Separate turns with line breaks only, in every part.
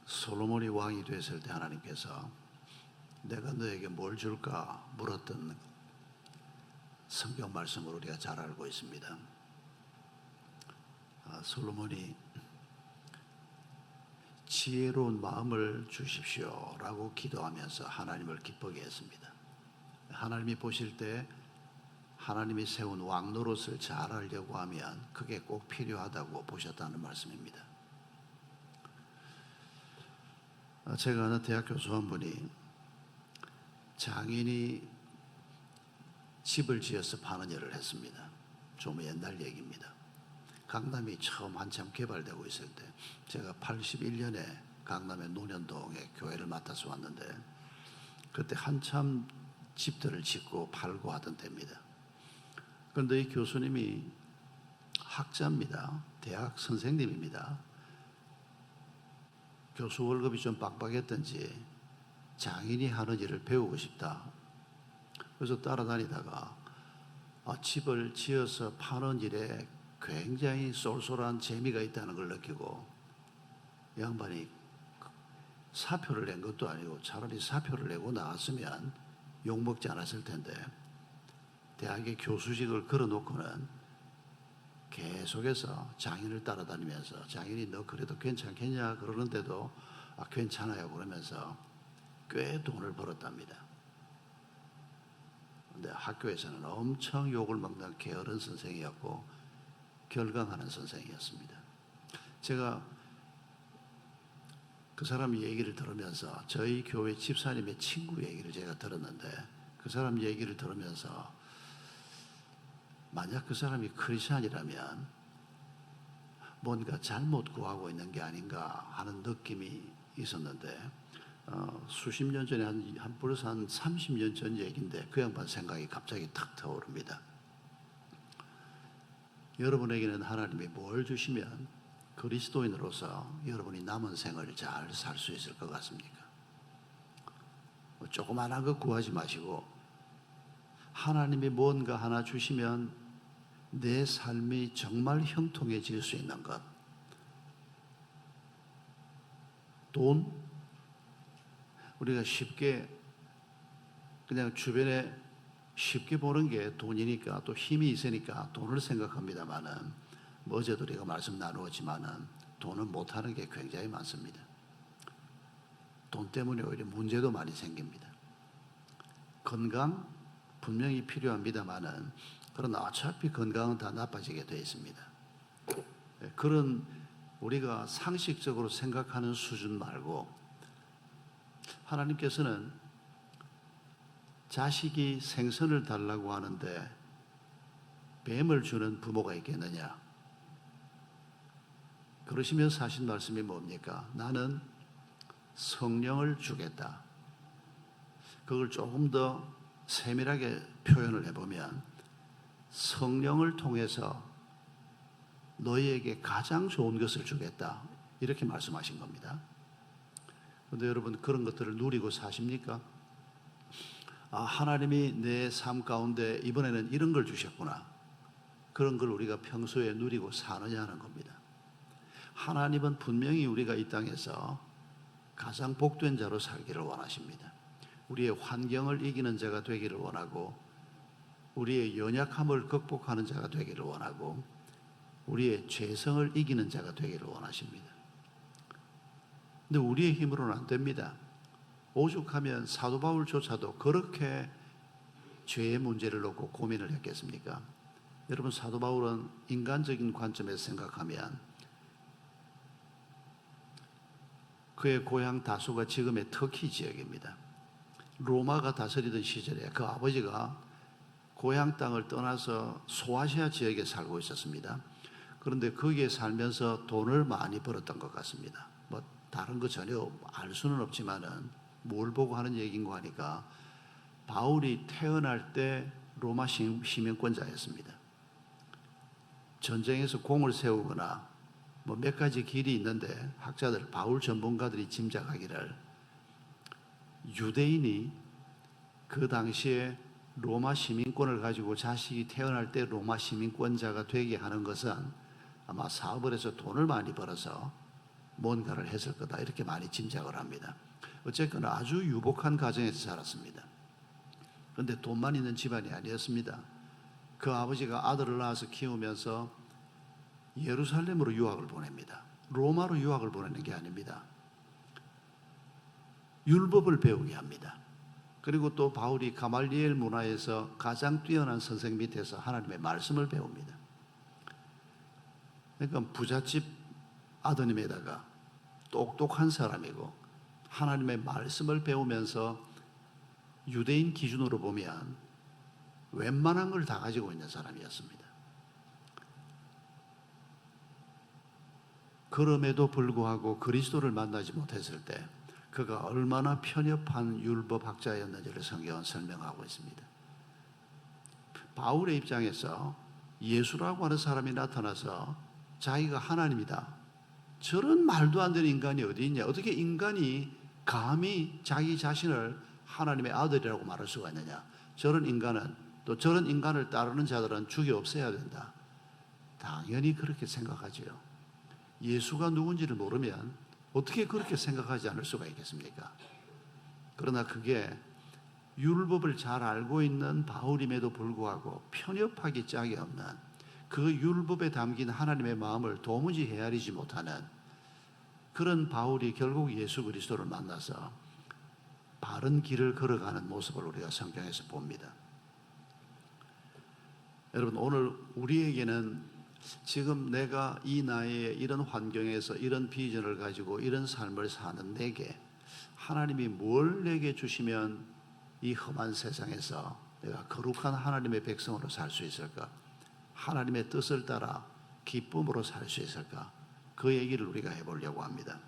솔로몬이 왕이 됐을 때 하나님께서 내가 너에게 뭘 줄까 물었던 성경 말씀을 우리가 잘 알고 있습니다. 솔로몬이 지혜로운 마음을 주십시오 라고 기도하면서 하나님을 기쁘게 했습니다. 하나님이 보실 때 하나님이 세운 왕 노릇을 잘 하려고 하면 그게 꼭 필요하다고 보셨다는 말씀입니다. 제가 아는 대학 교수 한 분이 장인이 집을 지어서 파는 일을 했습니다. 좀 옛날 얘기입니다. 강남이 처음 한참 개발되고 있을 때 제가 81년에 강남의 논현동에 교회를 맡아서 왔는데 그때 한참 집들을 짓고 팔고 하던 때입니다. 그런데 이 교수님이 학자입니다. 대학 선생님입니다. 교수 월급이 좀 빡빡했던지 장인이 하는 일을 배우고 싶다. 그래서 따라다니다가 집을 지어서 파는 일에 굉장히 쏠쏠한 재미가 있다는 걸 느끼고 양반이 사표를 낸 것도 아니고 차라리 사표를 내고 나왔으면 욕먹지 않았을 텐데 대학의 교수직을 걸어놓고는 계속해서 장인을 따라다니면서 장인이 너 그래도 괜찮겠냐 그러는데도 괜찮아요 그러면서 꽤 돈을 벌었답니다. 근데 학교에서는 엄청 욕을 먹는 게으른 선생이었고 결강하는 선생이었습니다. 제가 그 사람 얘기를 들으면서 저희 교회 집사님의 친구 얘기를 제가 들었는데 그 사람 얘기를 들으면서 만약 그 사람이 크리스찬이라면 뭔가 잘못 구하고 있는 게 아닌가 하는 느낌이 있었는데 수십 년 전에 벌써 한 30년 전 얘기인데 그 양반 생각이 갑자기 탁 떠오릅니다. 여러분에게는 하나님이 뭘 주시면 그리스도인으로서 여러분이 남은 생을 잘 살 수 있을 것 같습니까? 조그마한 거 구하지 마시고 하나님이 뭔가 하나 주시면 내 삶이 정말 형통해질 수 있는 것. 돈? 우리가 쉽게 그냥 주변에 쉽게 보는 게 돈이니까 또 힘이 있으니까 돈을 생각합니다만은 어제도 우리가 말씀 나누었지만은 돈은 못하는 게 굉장히 많습니다. 돈 때문에 오히려 문제도 많이 생깁니다. 건강 분명히 필요합니다만은 그러나 어차피 건강은 다 나빠지게 되어 있습니다. 그런 우리가 상식적으로 생각하는 수준 말고 하나님께서는 자식이 생선을 달라고 하는데 뱀을 주는 부모가 있겠느냐? 그러시면서 하신 말씀이 뭡니까? 나는 성령을 주겠다. 그걸 조금 더 세밀하게 표현을 해보면 성령을 통해서 너희에게 가장 좋은 것을 주겠다. 이렇게 말씀하신 겁니다. 그런데 여러분 그런 것들을 누리고 사십니까? 하나님이 내 삶 가운데 이번에는 이런 걸 주셨구나. 그런 걸 우리가 평소에 누리고 사느냐 하는 겁니다. 하나님은 분명히 우리가 이 땅에서 가장 복된 자로 살기를 원하십니다. 우리의 환경을 이기는 자가 되기를 원하고 우리의 연약함을 극복하는 자가 되기를 원하고 우리의 죄성을 이기는 자가 되기를 원하십니다. 근데 우리의 힘으로는 안 됩니다. 오죽하면 사도 바울조차도 그렇게 죄의 문제를 놓고 고민을 했겠습니까? 여러분 사도 바울은 인간적인 관점에서 생각하면 그의 고향 다소가 지금의 터키 지역입니다. 로마가 다스리던 시절에 그 아버지가 고향 땅을 떠나서 소아시아 지역에 살고 있었습니다. 그런데 거기에 살면서 돈을 많이 벌었던 것 같습니다. 뭐 다른 거 전혀 알 수는 없지만은 뭘 보고 하는 얘기인고 하니까 바울이 태어날 때 로마 시민권자였습니다. 전쟁에서 공을 세우거나 뭐 몇 가지 길이 있는데 학자들, 바울 전문가들이 짐작하기를 유대인이 그 당시에 로마 시민권을 가지고 자식이 태어날 때 로마 시민권자가 되게 하는 것은 아마 사업을 해서 돈을 많이 벌어서 뭔가를 했을 거다 이렇게 많이 짐작을 합니다. 어쨌거나 아주 유복한 가정에서 자랐습니다. 그런데 돈만 있는 집안이 아니었습니다. 그 아버지가 아들을 낳아서 키우면서 예루살렘으로 유학을 보냅니다. 로마로 유학을 보내는 게 아닙니다. 율법을 배우게 합니다. 그리고 또 바울이 가말리엘 문화에서 가장 뛰어난 선생 밑에서 하나님의 말씀을 배웁니다. 그러니까 부잣집 아드님에다가 똑똑한 사람이고 하나님의 말씀을 배우면서 유대인 기준으로 보면 웬만한 걸 다 가지고 있는 사람이었습니다. 그럼에도 불구하고 그리스도를 만나지 못했을 때 그가 얼마나 편협한 율법학자였는지를 성경은 설명하고 있습니다. 바울의 입장에서 예수라고 하는 사람이 나타나서 자기가 하나님이다, 저런 말도 안 되는 인간이 어디 있냐, 어떻게 인간이 감히 자기 자신을 하나님의 아들이라고 말할 수가 있느냐, 저런 인간은, 또 저런 인간을 따르는 자들은 죽여 없애야 된다. 당연히 그렇게 생각하지요. 예수가 누군지를 모르면 어떻게 그렇게 생각하지 않을 수가 있겠습니까? 그러나 그게 율법을 잘 알고 있는 바울임에도 불구하고 편협하기 짝이 없는 그 율법에 담긴 하나님의 마음을 도무지 헤아리지 못하는 그런 바울이 결국 예수 그리스도를 만나서 바른 길을 걸어가는 모습을 우리가 성경에서 봅니다. 여러분, 오늘 우리에게는 지금 내가 이 나이에 이런 환경에서 이런 비전을 가지고 이런 삶을 사는 내게 하나님이 뭘 내게 주시면 이 험한 세상에서 내가 거룩한 하나님의 백성으로 살 수 있을까? 하나님의 뜻을 따라 기쁨으로 살 수 있을까? 그 얘기를 우리가 해보려고 합니다.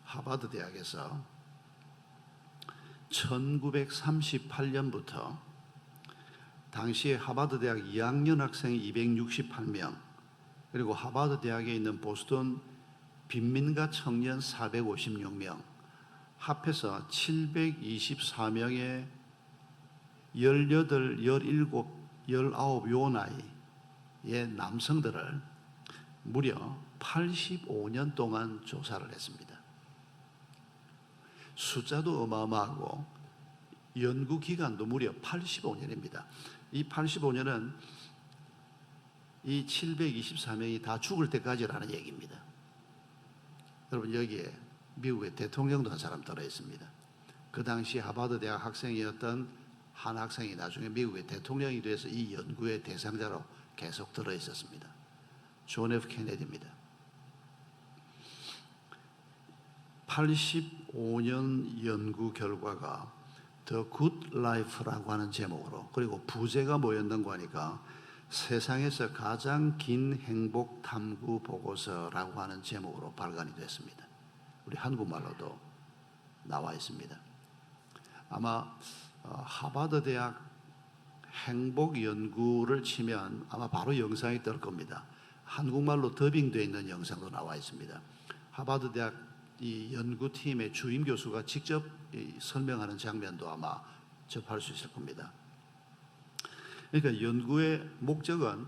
하버드 대학에서 1938년부터 당시에 하버드 대학 2학년 학생이 268명, 그리고 하버드 대학에 있는 보스턴 빈민가 청년 456명, 합해서 724명의 18, 17, 19 요 나이의 남성들을 무려 85년 동안 조사를 했습니다. 숫자도 어마어마하고 연구 기간도 무려 85년입니다. 이 85년은 이 724명이 다 죽을 때까지라는 얘기입니다. 여러분, 여기에 미국의 대통령도 한 사람 들어있습니다. 그 당시 하버드 대학 학생이었던 한 학생이 나중에 미국의 대통령이 돼서 이 연구의 대상자로 계속 들어있었습니다. 존 F 케네디입니다. 85년 연구 결과가 The Good Life라고 하는 제목으로, 그리고 부제가 뭐였는가 하니까 세상에서 가장 긴 행복 탐구 보고서라고 하는 제목으로 발간이 됐습니다. 우리 한국말로도 나와 있습니다. 아마 하버드 대학 행복 연구를 치면 아마 바로 영상이 뜰 겁니다. 한국말로 더빙되어 있는 영상도 나와 있습니다. 하버드 대학 이 연구팀의 주임 교수가 직접 설명하는 장면도 아마 접할 수 있을 겁니다. 그러니까 연구의 목적은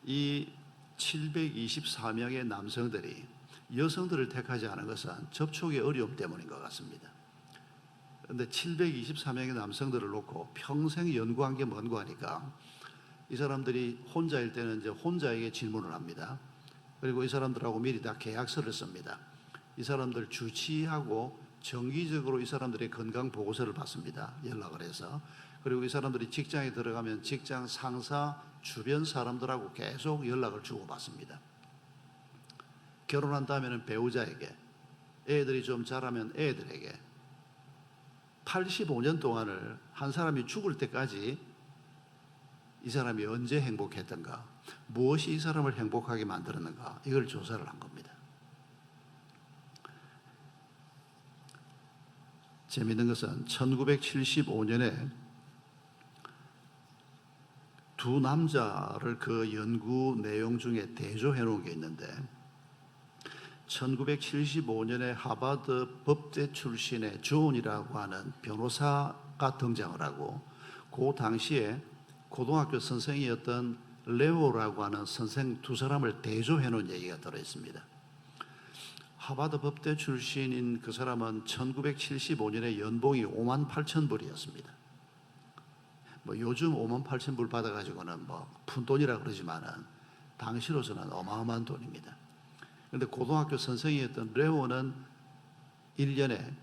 이 724명의 남성들이 여성들을 택하지 않은 것은 접촉의 어려움 때문인 것 같습니다. 그런데 724명의 남성들을 놓고 평생 연구한 게 뭔가 하니까 이 사람들이 혼자일 때는 이제 혼자에게 질문을 합니다. 그리고 이 사람들하고 미리 다 계약서를 씁니다. 이 사람들 주치의하고 정기적으로 이 사람들의 건강 보고서를 받습니다. 연락을 해서. 그리고 이 사람들이 직장에 들어가면 직장 상사 주변 사람들하고 계속 연락을 주고받습니다. 결혼한 다음에는 배우자에게, 애들이 좀 자라면 애들에게, 85년 동안을 한 사람이 죽을 때까지 이 사람이 언제 행복했던가, 무엇이 이 사람을 행복하게 만들었는가, 이걸 조사를 한 겁니다. 재미있는 것은 1975년에 두 남자를 그 연구 내용 중에 대조해 놓은 게 있는데, 1975년에 하버드 법대 출신의 존이라고 하는 변호사가 등장을 하고, 그 당시에 고등학교 선생이었던 레오라고 하는 선생 두 사람을 대조해 놓은 얘기가 들어있습니다. 하버드 법대 출신인 그 사람은 1975년에 연봉이 5만 8천 불이었습니다. 뭐 요즘 5만 8천 불 받아가지고는 뭐 푼돈이라 그러지만은 당시로서는 어마어마한 돈입니다. 그런데 고등학교 선생이었던 레오는 1년에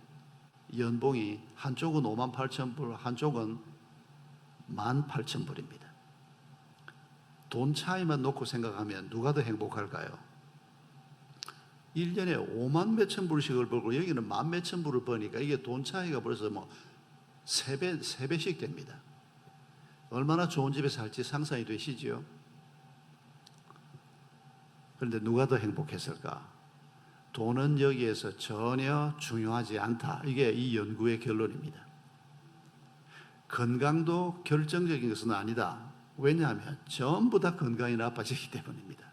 연봉이 한쪽은 5만 8천 불, 한쪽은 1만 8천 불입니다. 돈 차이만 놓고 생각하면 누가 더 행복할까요? 1년에 5만 몇천 불씩을 벌고 여기는 1만 몇천 불을 버니까 이게 돈 차이가 벌써 뭐 3배씩 됩니다. 얼마나 좋은 집에 살지 상상이 되시죠? 그런데 누가 더 행복했을까? 돈은 여기에서 전혀 중요하지 않다. 이게 이 연구의 결론입니다. 건강도 결정적인 것은 아니다. 왜냐하면 전부 다 건강이 나빠지기 때문입니다.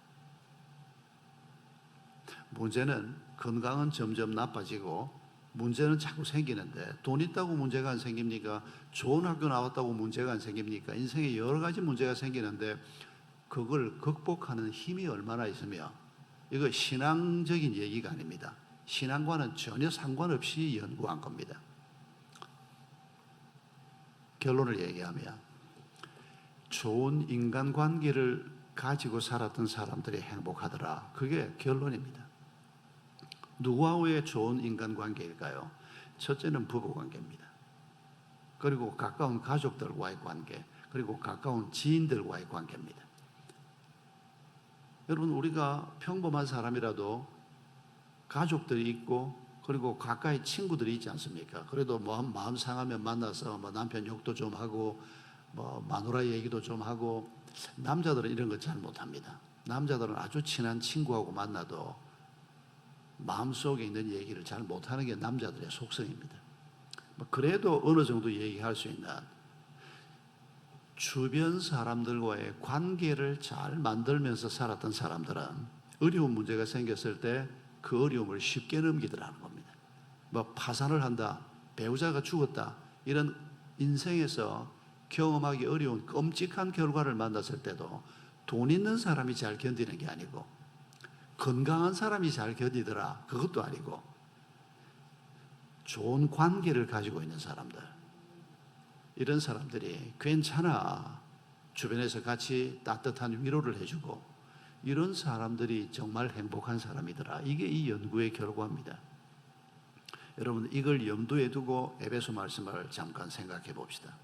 문제는 건강은 점점 나빠지고 문제는 자꾸 생기는데 돈 있다고 문제가 안 생깁니까? 좋은 학교 나왔다고 문제가 안 생깁니까? 인생에 여러 가지 문제가 생기는데 그걸 극복하는 힘이 얼마나 있으며 이거 신앙적인 얘기가 아닙니다. 신앙과는 전혀 상관없이 연구한 겁니다. 결론을 얘기하면 좋은 인간관계를 가지고 살았던 사람들이 행복하더라. 그게 결론입니다. 누구와의 좋은 인간관계일까요? 첫째는 부부관계입니다. 그리고 가까운 가족들과의 관계, 그리고 가까운 지인들과의 관계입니다. 여러분, 우리가 평범한 사람이라도 가족들이 있고 그리고 가까이 친구들이 있지 않습니까? 그래도 뭐 마음 상하면 만나서 뭐 남편 욕도 좀 하고 뭐 마누라 얘기도 좀 하고. 남자들은 이런 거 잘 못합니다. 남자들은 아주 친한 친구하고 만나도 마음속에 있는 얘기를 잘 못하는 게 남자들의 속성입니다. 그래도 어느 정도 얘기할 수 있는 주변 사람들과의 관계를 잘 만들면서 살았던 사람들은 어려운 문제가 생겼을 때 그 어려움을 쉽게 넘기더라는 겁니다. 뭐 파산을 한다, 배우자가 죽었다, 이런 인생에서 경험하기 어려운 끔찍한 결과를 만났을 때도 돈 있는 사람이 잘 견디는 게 아니고 건강한 사람이 잘 견디더라, 그것도 아니고 좋은 관계를 가지고 있는 사람들, 이런 사람들이 괜찮아, 주변에서 같이 따뜻한 위로를 해주고, 이런 사람들이 정말 행복한 사람이더라. 이게 이 연구의 결과입니다. 여러분, 이걸 염두에 두고 에베소 말씀을 잠깐 생각해 봅시다.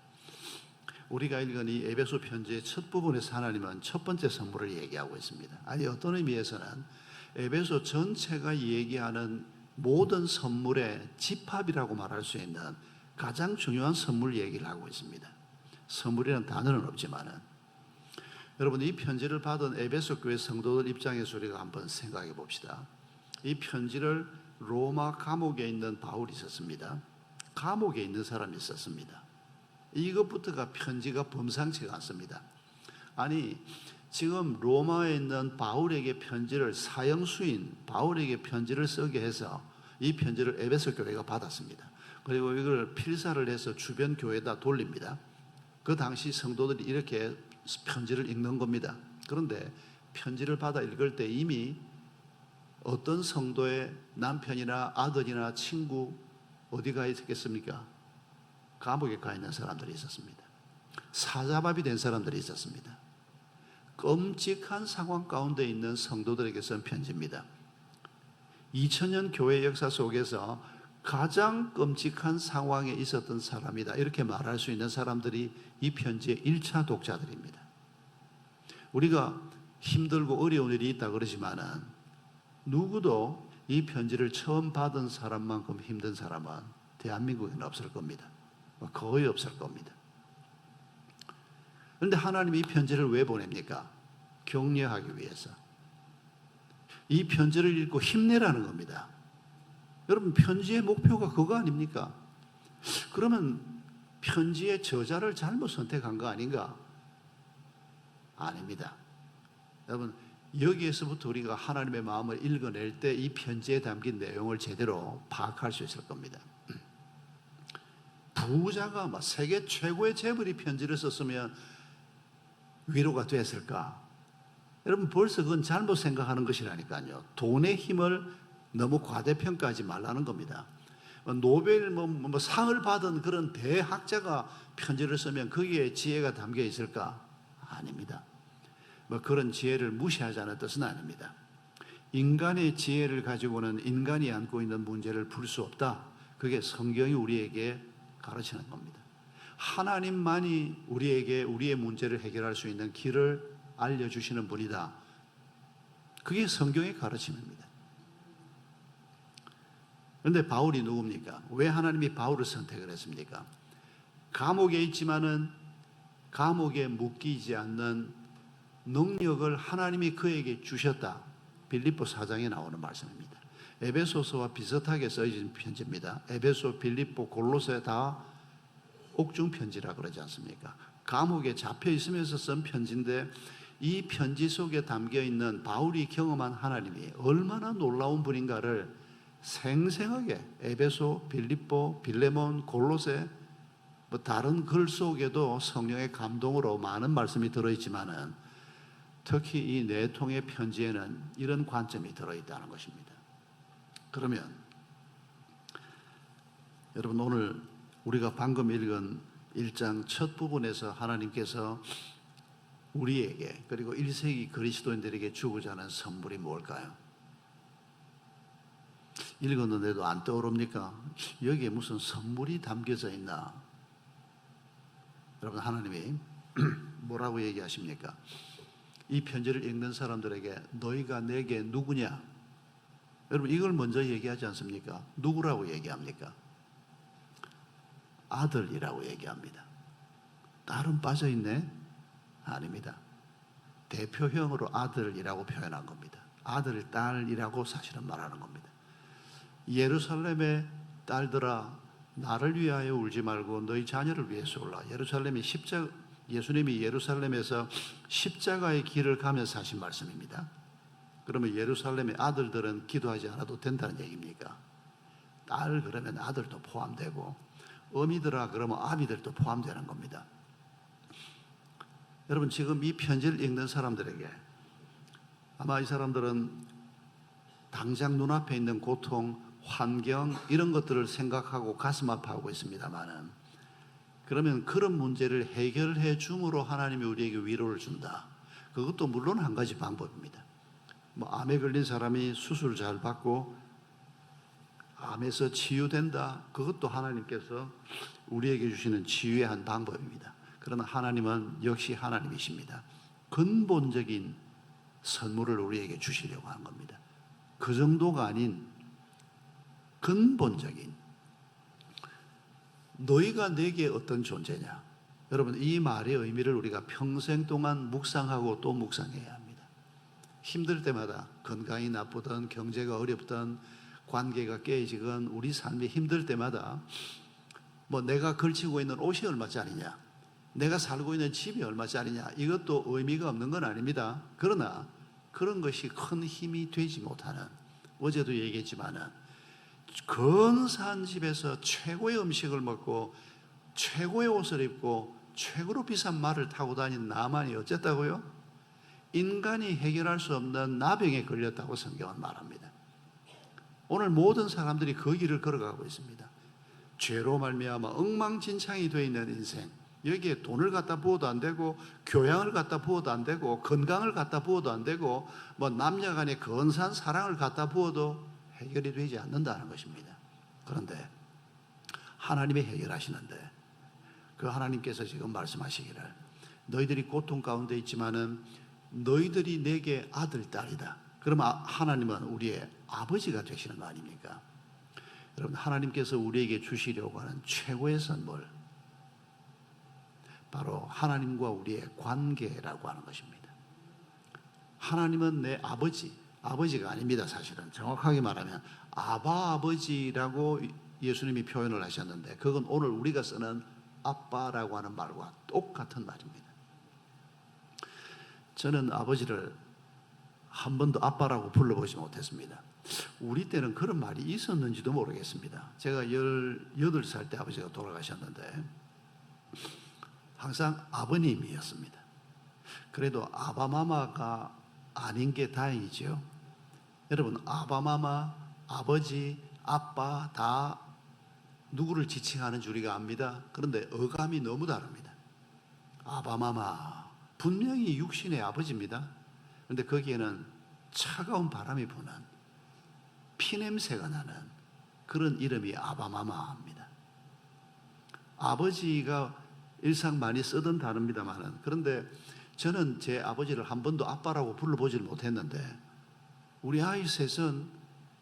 우리가 읽은 이 에베소 편지의 첫 부분에서 하나님은 첫 번째 선물을 얘기하고 있습니다. 아니, 어떤 의미에서는 에베소 전체가 얘기하는 모든 선물의 집합이라고 말할 수 있는 가장 중요한 선물 얘기를 하고 있습니다. 선물이라는 단어는 없지만은, 여러분, 이 편지를 받은 에베소 교회 성도들 입장에서 우리가 한번 생각해 봅시다. 이 편지를 로마 감옥에 있는 바울이 썼습니다. 감옥에 있는 사람이 썼습니다. 이것부터가 편지가 범상치가 않습니다. 아니, 지금 로마에 있는 바울에게 편지를 사형수인 바울에게 편지를 쓰게 해서 이 편지를 에베소 교회가 받았습니다. 그리고 이걸 필사를 해서 주변 교회에다 돌립니다. 그 당시 성도들이 이렇게 편지를 읽는 겁니다. 그런데 편지를 받아 읽을 때 이미 어떤 성도의 남편이나 아들이나 친구 어디가 있겠습니까? 감옥에 가 있는 사람들이 있었습니다. 사자밥이 된 사람들이 있었습니다. 끔찍한 상황 가운데 있는 성도들에게 쓴 편지입니다. 2000년 교회 역사 속에서 가장 끔찍한 상황에 있었던 사람이다, 이렇게 말할 수 있는 사람들이 이 편지의 1차 독자들입니다. 우리가 힘들고 어려운 일이 있다 그러지만은 누구도 이 편지를 처음 받은 사람만큼 힘든 사람은 대한민국에는 없을 겁니다. 거의 없을 겁니다. 그런데 하나님이 이 편지를 왜 보냅니까? 격려하기 위해서. 이 편지를 읽고 힘내라는 겁니다. 여러분, 편지의 목표가 그거 아닙니까? 그러면 편지의 저자를 잘못 선택한 거 아닌가? 아닙니다. 여러분, 여기에서부터 우리가 하나님의 마음을 읽어낼 때 이 편지에 담긴 내용을 제대로 파악할 수 있을 겁니다. 부자가 막 세계 최고의 재벌이 편지를 썼으면 위로가 됐을까? 여러분 벌써 그건 잘못 생각하는 것이라니까요. 돈의 힘을 너무 과대평가하지 말라는 겁니다. 노벨 상을 받은 그런 대학자가 편지를 쓰면 거기에 지혜가 담겨 있을까? 아닙니다. 그런 지혜를 무시하자는 뜻은 아닙니다. 인간의 지혜를 가지고는 인간이 안고 있는 문제를 풀 수 없다. 그게 성경이 우리에게 가르치는 겁니다. 하나님만이 우리에게 우리의 문제를 해결할 수 있는 길을 알려주시는 분이다. 그게 성경의 가르침입니다. 그런데 바울이 누굽니까? 왜 하나님이 바울을 선택을 했습니까? 감옥에 있지만은 감옥에 묶이지 않는 능력을 하나님이 그에게 주셨다. 빌립보 4장에 나오는 말씀입니다. 에베소서와 비슷하게 써진 편지입니다. 에베소, 빌립보, 골로새 다 옥중 편지라 그러지 않습니까? 감옥에 잡혀 있으면서 쓴 편지인데 이 편지 속에 담겨 있는 바울이 경험한 하나님이 얼마나 놀라운 분인가를 생생하게 에베소, 빌립보, 빌레몬, 골로새 다른 글 속에도 성령의 감동으로 많은 말씀이 들어있지만은 특히 이 네 통의 편지에는 이런 관점이 들어있다는 것입니다. 그러면 여러분 오늘 우리가 방금 읽은 1장 첫 부분에서 하나님께서 우리에게 그리고 1세기 그리스도인들에게 주고자 하는 선물이 뭘까요? 읽었는데도 안 떠오릅니까? 여기에 무슨 선물이 담겨져 있나? 여러분 하나님이 뭐라고 얘기하십니까? 이 편지를 읽는 사람들에게 너희가 내게 누구냐? 여러분 이걸 먼저 얘기하지 않습니까? 누구라고 얘기합니까? 아들이라고 얘기합니다. 딸은 빠져있네? 아닙니다. 대표형으로 아들이라고 표현한 겁니다. 아들, 딸이라고 사실은 말하는 겁니다. 예루살렘의 딸들아 나를 위하여 울지 말고 너희 자녀를 위해서 울라. 예수님이 예루살렘에서 십자가의 길을 가면서 하신 말씀입니다. 그러면 예루살렘의 아들들은 기도하지 않아도 된다는 얘기입니까? 딸 그러면 아들도 포함되고 어미들아 그러면 아비들도 포함되는 겁니다. 여러분 지금 이 편지를 읽는 사람들에게 아마 이 사람들은 당장 눈앞에 있는 고통, 환경 이런 것들을 생각하고 가슴 아파하고 있습니다만은 그러면 그런 문제를 해결해 줌으로 하나님이 우리에게 위로를 준다. 그것도 물론 한 가지 방법입니다. 암에 걸린 사람이 수술 잘 받고 암에서 치유된다. 그것도 하나님께서 우리에게 주시는 치유의 한 방법입니다. 그러나 하나님은 역시 하나님이십니다. 근본적인 선물을 우리에게 주시려고 하는 겁니다. 그 정도가 아닌 근본적인 너희가 내게 어떤 존재냐? 여러분 이 말의 의미를 우리가 평생 동안 묵상하고 또 묵상해야 합니다. 힘들 때마다 건강이 나쁘든 경제가 어렵든 관계가 깨지건 우리 삶이 힘들 때마다 내가 걸치고 있는 옷이 얼마짜리냐, 내가 살고 있는 집이 얼마짜리냐 이것도 의미가 없는 건 아닙니다. 그러나 그런 것이 큰 힘이 되지 못하는, 어제도 얘기했지만은 근사한 집에서 최고의 음식을 먹고 최고의 옷을 입고 최고로 비싼 말을 타고 다니는 나만이 어쨌다고요? 인간이 해결할 수 없는 나병에 걸렸다고 성경은 말합니다. 오늘 모든 사람들이 그 길을 걸어가고 있습니다. 죄로 말미암아 엉망진창이 되어 있는 인생, 여기에 돈을 갖다 부어도 안 되고 교양을 갖다 부어도 안 되고 건강을 갖다 부어도 안 되고 남녀 간의 근사한 사랑을 갖다 부어도 해결이 되지 않는다는 것입니다. 그런데 하나님이 해결하시는데 그 하나님께서 지금 말씀하시기를 너희들이 고통 가운데 있지만은 너희들이 내게 아들, 딸이다. 그러면 하나님은 우리의 아버지가 되시는 거 아닙니까? 여러분 하나님께서 우리에게 주시려고 하는 최고의 선물 바로 하나님과 우리의 관계라고 하는 것입니다. 하나님은 내 아버지가 아닙니다. 사실은 정확하게 말하면 아버지라고 예수님이 표현을 하셨는데 그건 오늘 우리가 쓰는 아빠라고 하는 말과 똑같은 말입니다. 저는 아버지를 한 번도 아빠라고 불러보지 못했습니다. 우리 때는 그런 말이 있었는지도 모르겠습니다. 제가 18살 때 아버지가 돌아가셨는데 항상 아버님이었습니다. 그래도 아바마마가 아닌 게 다행이죠. 여러분, 아바마마, 아버지, 아빠 다 누구를 지칭하는 줄 우리가 압니다. 그런데 어감이 너무 다릅니다. 아바마마 분명히 육신의 아버지입니다. 그런데 거기에는 차가운 바람이 부는 피냄새가 나는 그런 이름이 아바마마입니다. 아버지가 일상 많이 쓰던 단어입니다만은, 그런데 저는 제 아버지를 한 번도 아빠라고 불러보질 못했는데 우리 아이 셋은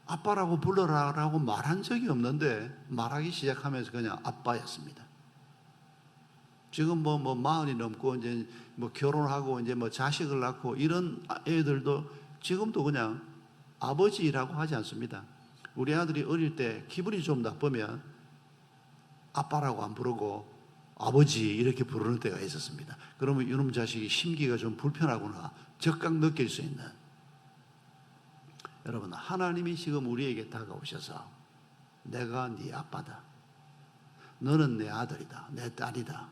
아빠라고 불러라라고 말한 적이 없는데 말하기 시작하면서 그냥 아빠였습니다. 지금 뭐 마흔이 넘고 이제 뭐 결혼하고 이제 뭐 자식을 낳고 이런 애들도 지금도 그냥 아버지라고 하지 않습니다. 우리 아들이 어릴 때 기분이 좀 나쁘면 아빠라고 안 부르고 아버지 이렇게 부르는 때가 있었습니다. 그러면 이놈 자식이 심기가 좀 불편하구나 적각 느낄 수 있는. 여러분, 하나님이 지금 우리에게 다가오셔서 내가 네 아빠다, 너는 내 아들이다, 내 딸이다.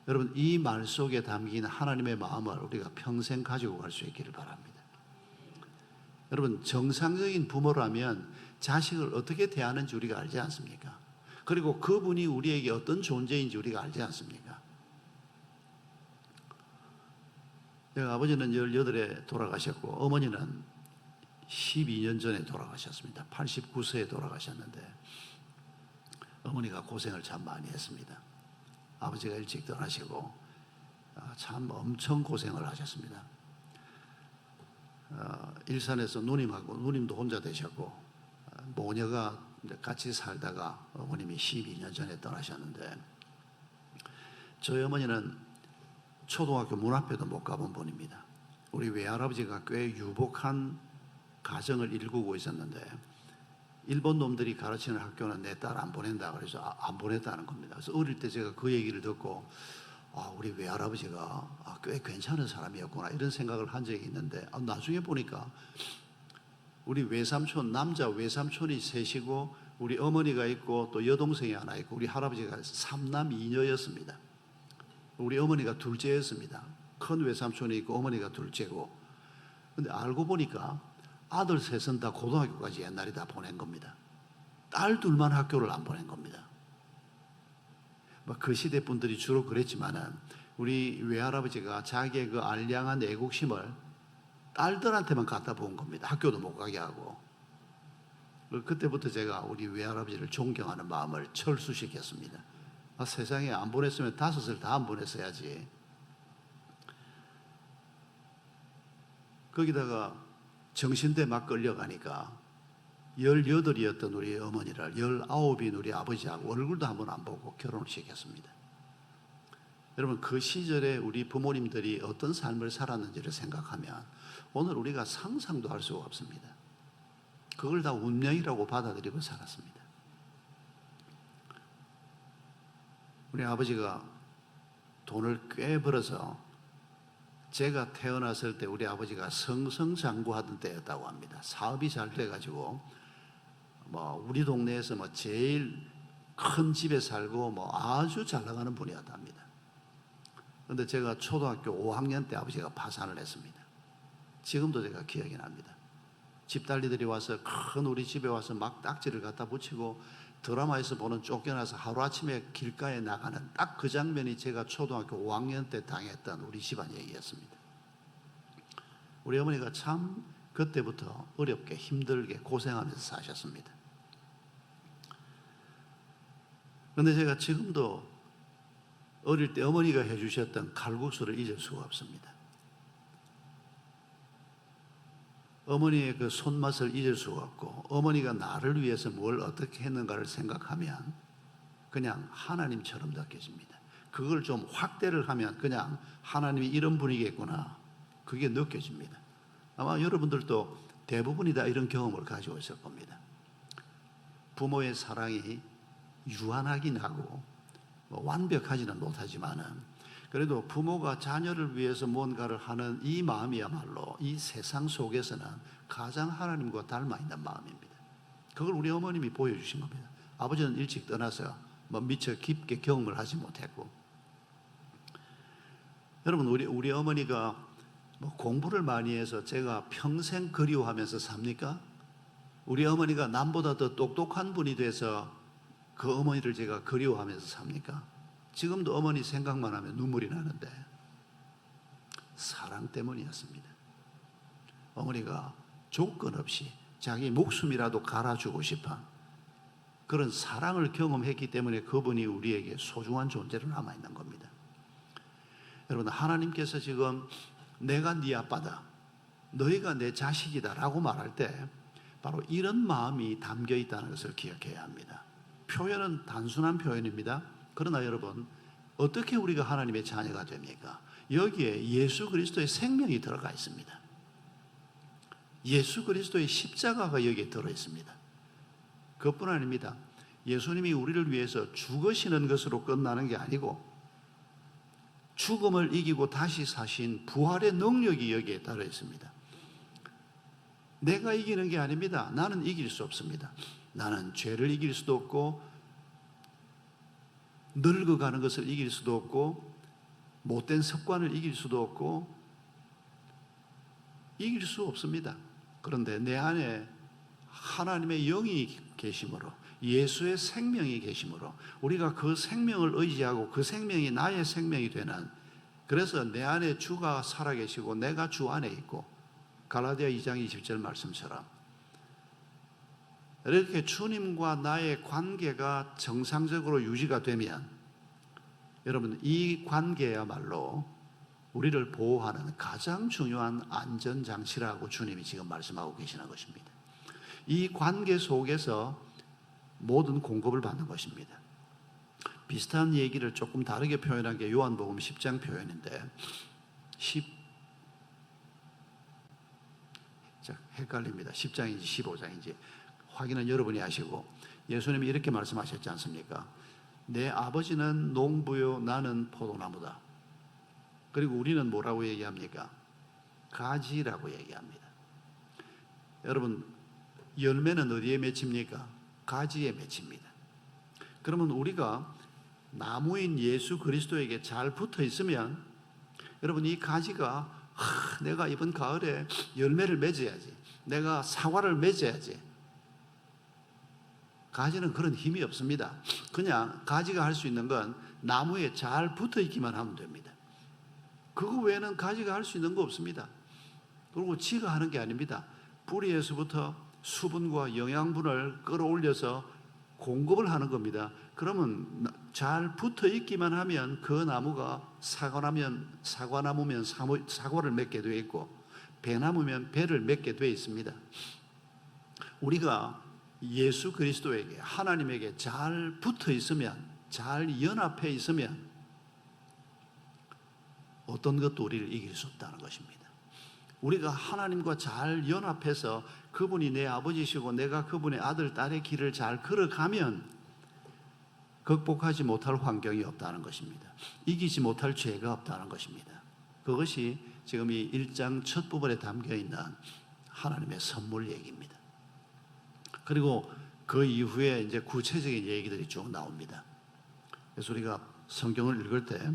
여러분, 이 말 속에 담긴 하나님의 마음을 우리가 평생 가지고 갈 수 있기를 바랍니다. 여러분, 정상적인 부모라면 자식을 어떻게 대하는지 우리가 알지 않습니까? 그리고 그분이 우리에게 어떤 존재인지 우리가 알지 않습니까? 제가 아버지는 18에 돌아가셨고 어머니는 12년 전에 돌아가셨습니다. 89세에 돌아가셨는데 어머니가 고생을 참 많이 했습니다. 아버지가 일찍 떠나시고 참 엄청 고생을 하셨습니다. 일산에서 누님도 혼자 되셨고 모녀가 같이 살다가 어머님이 12년 전에 떠나셨는데 저희 어머니는 초등학교 문 앞에도 못 가본 분입니다. 우리 외할아버지가 꽤 유복한 가정을 일구고 있었는데 일본 놈들이 가르치는 학교는 내 딸 안 보낸다 그래서 안 보냈다는 겁니다. 그래서 어릴 때 제가 그 얘기를 듣고 우리 외할아버지가 꽤 괜찮은 사람이었구나 이런 생각을 한 적이 있는데 나중에 보니까 우리 외삼촌, 남자 외삼촌이 셋이고 우리 어머니가 있고 또 여동생이 하나 있고 우리 할아버지가 3남 2녀였습니다. 우리 어머니가 둘째였습니다. 큰 외삼촌이 있고 어머니가 둘째고. 근데 알고 보니까 아들 셋은 다 고등학교까지 옛날에 다 보낸 겁니다. 딸 둘만 학교를 안 보낸 겁니다. 그 시대 분들이 주로 그랬지만은 우리 외할아버지가 자기의 그 알량한 애국심을 딸들한테만 갖다 부은 겁니다. 학교도 못 가게 하고. 그때부터 제가 우리 외할아버지를 존경하는 마음을 철수시켰습니다. 세상에 안 보냈으면 5을 다 안 보냈어야지. 거기다가 정신대 막 끌려가니까 18이었던 우리 어머니를 19인 우리 아버지하고 얼굴도 한번 안 보고 결혼을 시켰습니다. 여러분, 그 시절에 우리 부모님들이 어떤 삶을 살았는지를 생각하면 오늘 우리가 상상도 할 수가 없습니다. 그걸 다 운명이라고 받아들이고 살았습니다. 우리 아버지가 돈을 꽤 벌어서 제가 태어났을 때 우리 아버지가 승승장구하던 때였다고 합니다. 사업이 잘 돼가지고 우리 동네에서 제일 큰 집에 살고 아주 잘 나가는 분이었답니다. 그런데 제가 초등학교 5학년 때 아버지가 파산을 했습니다. 지금도 제가 기억이 납니다. 집달리들이 와서 큰 우리 집에 와서 막 딱지를 갖다 붙이고 드라마에서 보는 쫓겨나서 하루아침에 길가에 나가는 딱 그 장면이 제가 초등학교 5학년 때 당했던 우리 집안 얘기였습니다. 우리 어머니가 참 그때부터 어렵게 힘들게 고생하면서 사셨습니다. 그런데 제가 지금도 어릴 때 어머니가 해주셨던 칼국수를 잊을 수가 없습니다. 어머니의 그 손맛을 잊을 수가 없고 어머니가 나를 위해서 뭘 어떻게 했는가를 생각하면 그냥 하나님처럼 느껴집니다. 그걸 좀 확대를 하면 그냥 하나님이 이런 분이겠구나 그게 느껴집니다. 아마 여러분들도 대부분이 다 이런 경험을 가지고 있을 겁니다. 부모의 사랑이 유한하긴 하고 완벽하지는 못하지만은 그래도 부모가 자녀를 위해서 뭔가를 하는 이 마음이야말로 이 세상 속에서는 가장 하나님과 닮아 있는 마음입니다. 그걸 우리 어머님이 보여주신 겁니다. 아버지는 일찍 떠나서 미처 깊게 경험을 하지 못했고. 여러분, 우리 어머니가 뭐 공부를 많이 해서 제가 평생 그리워하면서 삽니까? 우리 어머니가 남보다 더 똑똑한 분이 돼서 그 어머니를 제가 그리워하면서 삽니까? 지금도 어머니 생각만 하면 눈물이 나는데 사랑 때문이었습니다. 어머니가 조건 없이 자기 목숨이라도 갈아주고 싶어 그런 사랑을 경험했기 때문에 그분이 우리에게 소중한 존재로 남아있는 겁니다. 여러분, 하나님께서 지금 내가 네 아빠다, 너희가 내 자식이다 라고 말할 때 바로 이런 마음이 담겨 있다는 것을 기억해야 합니다. 표현은 단순한 표현입니다. 그러나 여러분, 어떻게 우리가 하나님의 자녀가 됩니까? 여기에 예수 그리스도의 생명이 들어가 있습니다. 예수 그리스도의 십자가가 여기에 들어 있습니다. 그것뿐 아닙니다. 예수님이 우리를 위해서 죽으시는 것으로 끝나는 게 아니고 죽음을 이기고 다시 사신 부활의 능력이 여기에 들어 있습니다. 내가 이기는 게 아닙니다. 나는 이길 수 없습니다. 나는 죄를 이길 수도 없고 늙어가는 것을 이길 수도 없고 못된 습관을 이길 수도 없고 이길 수 없습니다. 그런데 내 안에 하나님의 영이 계심으로 예수의 생명이 계심으로 우리가 그 생명을 의지하고 그 생명이 나의 생명이 되는, 그래서 내 안에 주가 살아계시고 내가 주 안에 있고 갈라디아 2장 20절 말씀처럼 이렇게 주님과 나의 관계가 정상적으로 유지가 되면 여러분, 이 관계야말로 우리를 보호하는 가장 중요한 안전장치라고 주님이 지금 말씀하고 계시는 것입니다. 이 관계 속에서 모든 공급을 받는 것입니다. 비슷한 얘기를 조금 다르게 표현한 게 요한복음 10장 표현인데 헷갈립니다. 10장인지 15장인지 확인은 여러분이 하시고, 예수님이 이렇게 말씀하셨지 않습니까? 내 아버지는 농부요 나는 포도나무다. 그리고 우리는 뭐라고 얘기합니까? 가지라고 얘기합니다. 여러분, 열매는 어디에 맺힙니까? 가지에 맺힙니다. 그러면 우리가 나무인 예수 그리스도에게 잘 붙어 있으면 여러분, 이 가지가 내가 이번 가을에 열매를 맺어야지, 내가 사과를 맺어야지, 가지는 그런 힘이 없습니다. 그냥 가지가 할 수 있는 건 나무에 잘 붙어 있기만 하면 됩니다. 그거 외에는 가지가 할 수 있는 거 없습니다. 그리고 지가 하는 게 아닙니다. 뿌리에서부터 수분과 영양분을 끌어올려서 공급을 하는 겁니다. 그러면 잘 붙어 있기만 하면 그 나무가 사과나무면 사과를 맺게 되어 있고 배나무면 배를 맺게 되어 있습니다. 우리가 예수 그리스도에게, 하나님에게 잘 붙어 있으면, 잘 연합해 있으면 어떤 것도 우리를 이길 수 없다는 것입니다. 우리가 하나님과 잘 연합해서 그분이 내 아버지시고 내가 그분의 아들, 딸의 길을 잘 걸어가면 극복하지 못할 환경이 없다는 것입니다. 이기지 못할 죄가 없다는 것입니다. 그것이 지금 이 1장 첫 부분에 담겨 있는 하나님의 선물 얘기입니다. 그리고 그 이후에 이제 구체적인 얘기들이 쭉 나옵니다. 그래서 우리가 성경을 읽을 때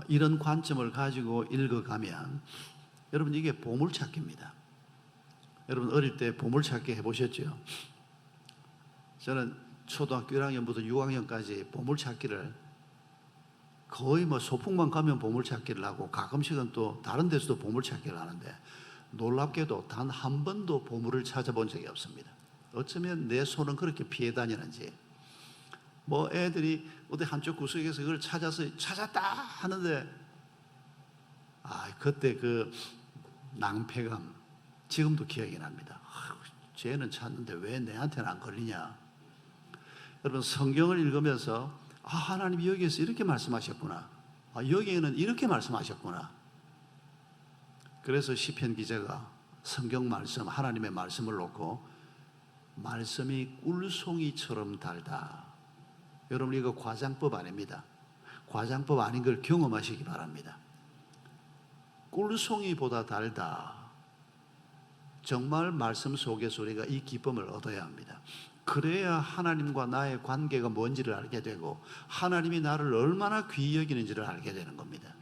이런 관점을 가지고 읽어가면 여러분, 이게 보물찾기입니다. 여러분, 어릴 때 보물찾기 해보셨죠? 저는 초등학교 1학년부터 6학년까지 보물찾기를 거의 소풍만 가면 보물찾기를 하고 가끔씩은 또 다른 데서도 보물찾기를 하는데 놀랍게도 단 한 번도 보물을 찾아본 적이 없습니다. 어쩌면 내 손은 그렇게 피해 다니는지, 애들이 어디 한쪽 구석에서 그걸 찾아서 찾았다 하는데 그때 그 낭패감 지금도 기억이 납니다. 쟤는 찾는데 왜 내한테는 안 걸리냐. 여러분, 성경을 읽으면서 하나님이 여기에서 이렇게 말씀하셨구나, 여기에는 이렇게 말씀하셨구나. 그래서 시편 기자가 성경 말씀, 하나님의 말씀을 놓고 말씀이 꿀송이처럼 달다. 여러분, 이거 과장법 아닙니다. 과장법 아닌 걸 경험하시기 바랍니다. 꿀송이보다 달다. 정말 말씀 속에서 우리가 이 기쁨을 얻어야 합니다. 그래야 하나님과 나의 관계가 뭔지를 알게 되고 하나님이 나를 얼마나 귀히 여기는지를 알게 되는 겁니다.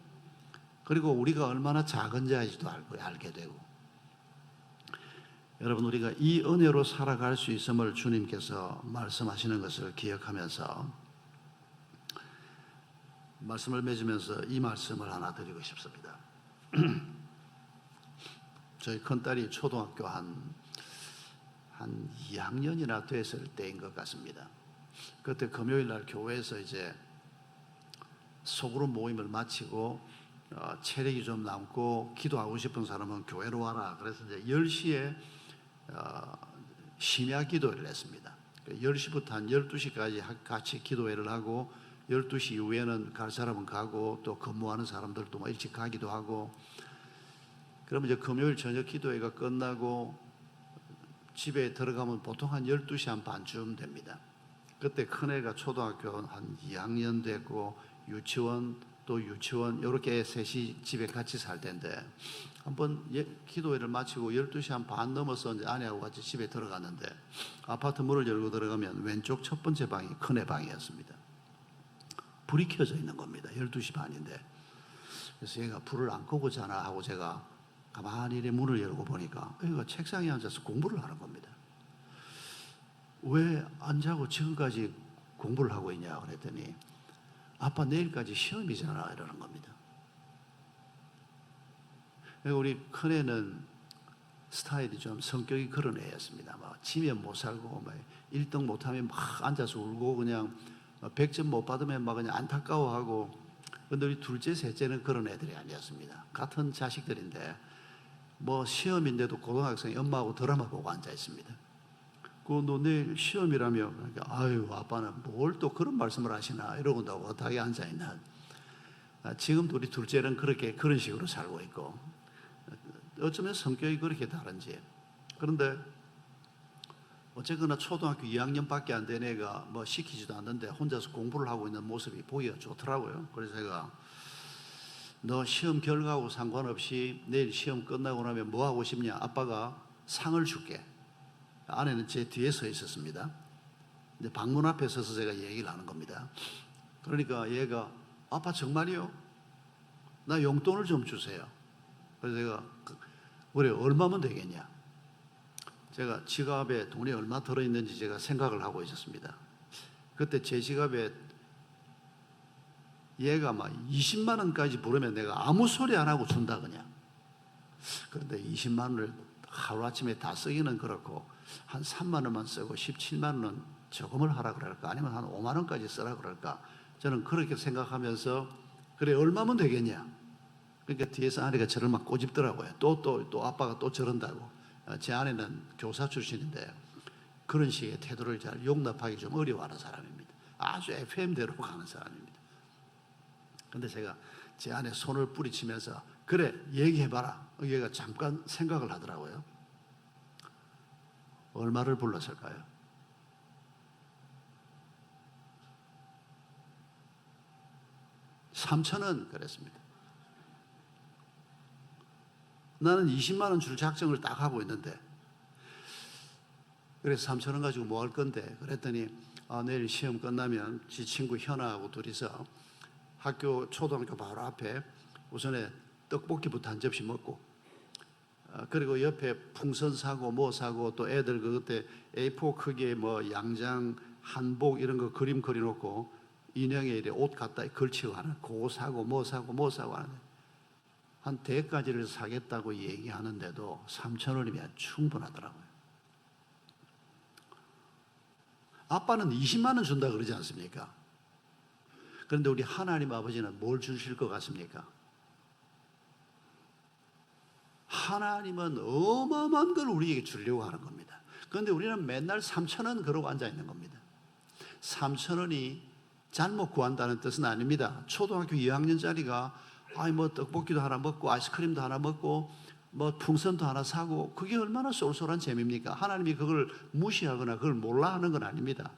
그리고 우리가 얼마나 작은 자인지도 알게 되고. 여러분, 우리가 이 은혜로 살아갈 수 있음을 주님께서 말씀하시는 것을 기억하면서 말씀을 맺으면서 이 말씀을 하나 드리고 싶습니다. 저희 큰딸이 초등학교 한 2학년이나 됐을 때인 것 같습니다. 그때 금요일 날 교회에서 이제 소그룹 모임을 마치고 체력이 좀 남고 기도하고 싶은 사람은 교회로 와라. 그래서 이제 10시에 심야 기도회를 했습니다. 10시부터 한 12시까지 같이 기도회를 하고 12시 이후에는 갈 사람은 가고 또 근무하는 사람들도 뭐 일찍 가기도 하고, 그러면 이제 금요일 저녁 기도회가 끝나고 집에 들어가면 보통 한 12시 한 반쯤 됩니다. 그때 큰애가 초등학교 한 2학년 됐고 유치원 또 유치원 이렇게 셋이 집에 같이 살 텐데, 한번 기도회를 마치고 12시 한 반 넘어서 이제 아내하고 같이 집에 들어갔는데 아파트 문을 열고 들어가면 왼쪽 첫 번째 방이 큰애 방이었습니다. 불이 켜져 있는 겁니다. 12시 반인데. 그래서 얘가 불을 안 끄고 자나 하고 제가 가만히 이렇게 문을 열고 보니까 얘가 책상에 앉아서 공부를 하는 겁니다. 왜 안 자고 지금까지 공부를 하고 있냐 그랬더니 아빠 내일까지 시험이잖아 이러는 겁니다. 우리 큰애는 스타일이 좀 성격이 그런 애였습니다. 막 지면 못 살고 막 1등 못하면 막 앉아서 울고 그냥 100점 못 받으면 막 그냥 안타까워하고. 근데 우리 둘째 셋째는 그런 애들이 아니었습니다. 같은 자식들인데 뭐 시험인데도 고등학생이 엄마하고 드라마 보고 앉아 있습니다. 너 내일 시험이라며. 그러니까 아유 아빠는 뭘 또 그런 말씀을 하시나 이러고 나 어떻게 앉아 있나. 지금도 우리 둘째는 그런 식으로 살고 있고, 어쩌면 성격이 그렇게 다른지. 그런데 어쨌거나 초등학교 2학년밖에 안 된 애가 뭐 시키지도 않는데 혼자서 공부를 하고 있는 모습이 보기가 좋더라고요. 그래서 제가 너 시험 결과하고 상관없이 내일 시험 끝나고 나면 뭐 하고 싶냐? 아빠가 상을 줄게. 아내는 제 뒤에 서 있었습니다. 이제 방문 앞에 서서 제가 얘기를 하는 겁니다. 그러니까 얘가 아빠 정말이요? 나 용돈을 좀 주세요. 그래서 제가 그래 얼마면 되겠냐? 제가 지갑에 돈이 얼마 들어있는지 제가 생각을 하고 있었습니다. 그때 제 지갑에 얘가 막 20만 원까지 부르면 내가 아무 소리 안 하고 준다 그냥. 그런데 20만 원을 하루아침에 다 쓰기는 그렇고 한 3만 원만 쓰고 17만 원은 저금을 하라 그럴까 아니면 한 5만 원까지 쓰라 그럴까, 저는 그렇게 생각하면서 그래 얼마면 되겠냐. 그러니까 뒤에서 아내가 저를 막 꼬집더라고요. 또 아빠가 또 저런다고. 제 아내는 교사 출신인데 그런 식의 태도를 잘 용납하기 좀 어려워하는 사람입니다. 아주 FM대로 가는 사람입니다. 그런데 제가 제 아내 손을 뿌리치면서 그래 얘기해봐라. 얘가 잠깐 생각을 하더라고요. 얼마를 불렀을까요? 3,000원 그랬습니다. 나는 20만 원 줄 작정을 딱 하고 있는데, 그래서 3,000원 가지고 뭐 할 건데 그랬더니 내일 시험 끝나면 지 친구 현아하고 둘이서 초등학교 바로 앞에 우선에 떡볶이부터 한 접시 먹고, 그리고 옆에 풍선 사고 뭐 사고 또 애들 그때 A4 크기의 뭐 양장 한복 이런 거 그림 그려놓고 인형에 이래 옷 갖다 걸치고 하는 그거 사고 뭐 사고 하는데 한 대까지를 사겠다고 얘기하는데도 3,000원이면 충분하더라고요. 아빠는 20만 원 준다 그러지 않습니까? 그런데 우리 하나님 아버지는 뭘 주실 것 같습니까? 하나님은 어마어마한 걸 우리에게 주려고 하는 겁니다. 그런데 우리는 맨날 3,000원 그러고 앉아 있는 겁니다. 3,000원이 잘못 구한다는 뜻은 아닙니다. 초등학교 2학년짜리가 뭐 떡볶이도 하나 먹고 아이스크림도 하나 먹고 뭐 풍선도 하나 사고 그게 얼마나 쏠쏠한 재미입니까? 하나님이 그걸 무시하거나 그걸 몰라 하는 건 아닙니다.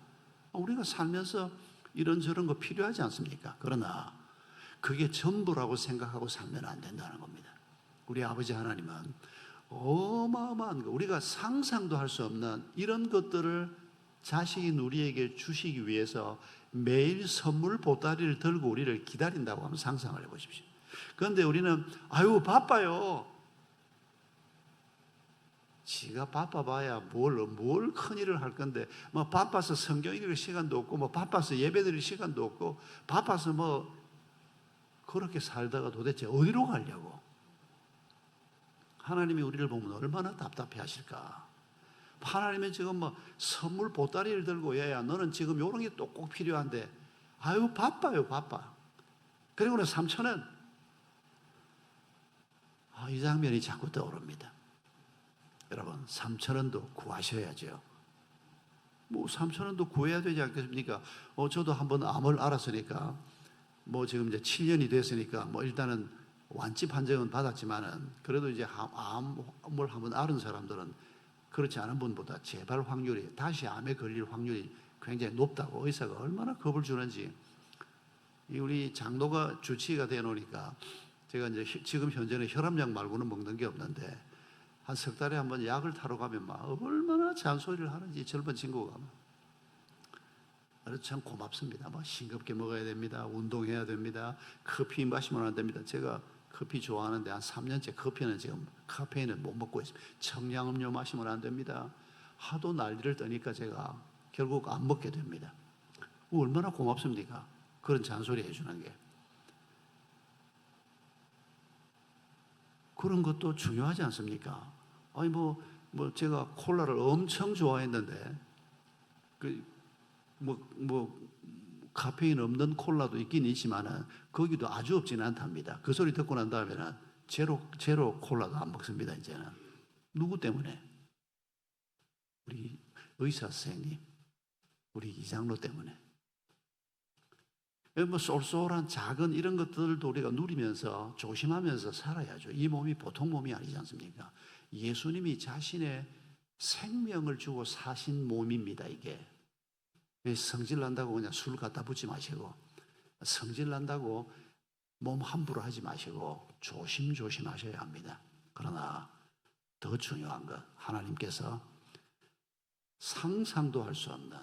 우리가 살면서 이런저런 거 필요하지 않습니까? 그러나 그게 전부라고 생각하고 살면 안 된다는 겁니다. 우리 아버지 하나님은 어마어마한 거, 우리가 상상도 할 수 없는 이런 것들을 자식인 우리에게 주시기 위해서 매일 선물 보따리를 들고 우리를 기다린다고 한번 상상을 해보십시오. 그런데 우리는 아유 바빠요. 지가 바빠봐야 뭘 큰일을 할 건데, 뭐 바빠서 성경 읽을 시간도 없고, 뭐 바빠서 예배 드릴 시간도 없고, 바빠서 뭐 그렇게 살다가 도대체 어디로 가려고? 하나님이 우리를 보면 얼마나 답답해 하실까? 하나님은 지금 뭐 선물 보따리를 들고, 야야 너는 지금 요런 게 또 꼭 필요한데, 아유 바빠요 바빠. 그리고는 3,000원. 이 장면이 자꾸 떠오릅니다. 여러분 3,000원도 구하셔야죠. 뭐 3,000원도 구해야 되지 않겠습니까? 저도 한번 암을 알았으니까, 뭐 지금 이제 7년이 됐으니까 뭐 일단은 완치 판정은 받았지만은, 그래도 이제 암을 한번 앓은 사람들은 그렇지 않은 분보다 재발 확률이, 다시 암에 걸릴 확률이 굉장히 높다고 의사가 얼마나 겁을 주는지. 우리 장로가 주치의가 되어 놓으니까 제가 이제 지금 현재는 혈압약 말고는 먹는 게 없는데, 한 석 달에 한 번 약을 타러 가면 막 얼마나 잔소리를 하는지, 젊은 친구가. 그래서 참 고맙습니다. 뭐 싱겁게 먹어야 됩니다. 운동해야 됩니다. 커피 마시면 안 됩니다. 제가 커피 좋아하는데 한 3년째 커피는 지금 카페인을 못 먹고 있습니다. 청량음료 마시면 안 됩니다. 하도 난리를 떠니까 제가 결국 안 먹게 됩니다. 얼마나 고맙습니까? 그런 잔소리 해주는 게. 그런 것도 중요하지 않습니까? 아니 뭐 제가 콜라를 엄청 좋아했는데, 카페인 없는 콜라도 있긴 있지만은 거기도 아주 없지는 않답니다. 그 소리 듣고 난 다음에는 제로 콜라도 안 먹습니다. 이제는. 누구 때문에? 우리 의사 선생님, 우리 이장로 때문에. 뭐 쏠쏠한 작은 이런 것들도 우리가 누리면서 조심하면서 살아야죠. 이 몸이 보통 몸이 아니지 않습니까? 예수님이 자신의 생명을 주고 사신 몸입니다. 이게 성질 난다고 그냥 술 갖다 붓지 마시고, 성질 난다고 몸 함부로 하지 마시고 조심조심 하셔야 합니다. 그러나 더 중요한 것, 하나님께서 상상도 할 수 없는,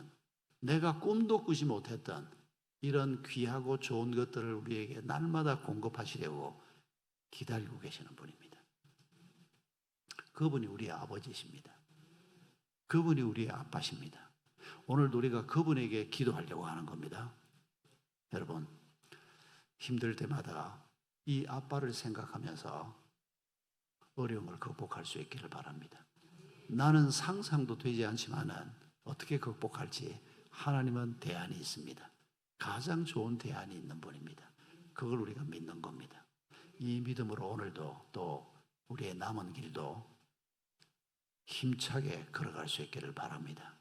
내가 꿈도 꾸지 못했던 이런 귀하고 좋은 것들을 우리에게 날마다 공급하시려고 기다리고 계시는 분입니다. 그분이 우리의 아버지십니다. 그분이 우리의 아빠십니다. 오늘도 우리가 그분에게 기도하려고 하는 겁니다. 여러분, 힘들 때마다 이 아빠를 생각하면서 어려움을 극복할 수 있기를 바랍니다. 나는 상상도 되지 않지만은 어떻게 극복할지 하나님은 대안이 있습니다. 가장 좋은 대안이 있는 분입니다. 그걸 우리가 믿는 겁니다. 이 믿음으로 오늘도 또 우리의 남은 길도 힘차게 걸어갈 수 있기를 바랍니다.